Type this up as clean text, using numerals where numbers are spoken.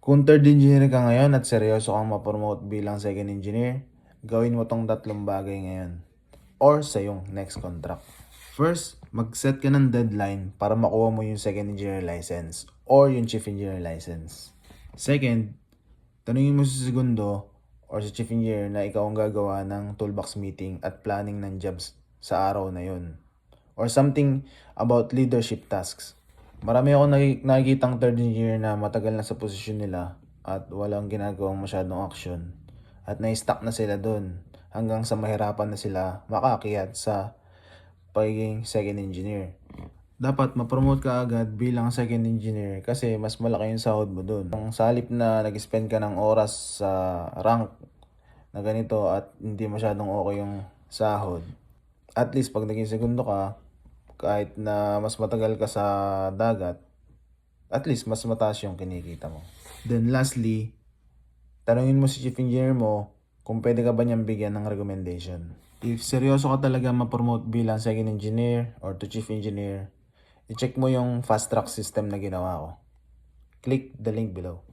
Kung third engineer ka ngayon at seryoso kang ma-promote bilang second engineer, gawin mo tong tatlong bagay ngayon or sa yung next contract. First, mag-set ka ng deadline para makuha mo yung second engineer license or yung chief engineer license. Second, tanungin mo sa segundo or sa chief engineer na ikaw ang gagawa ng toolbox meeting at planning ng jobs sa araw na yun. Or something about leadership tasks. Marami akong nakikitang third engineer na matagal na sa posisyon nila at walang ginagawang masyadong action. At na-stuck na sila dun hanggang sa mahirapan na sila makaakyat sa pagiging second engineer. Dapat ma-promote ka agad bilang second engineer kasi mas malaki yung sahod mo dun. Ang salip na nag-spend ka ng oras sa rank na ganito at hindi masyadong okay yung sahod, at least pag naging segundo ka, kahit na mas matagal ka sa dagat, at least mas mataas yung kinikita mo. Then lastly, tanungin mo si chief engineer mo kung pwede ka ba niyang bigyan ng recommendation. If seryoso ka talaga ma-promote bilang second engineer or to chief engineer, i-check mo yung fast track system na ginawa ko. Click the link below.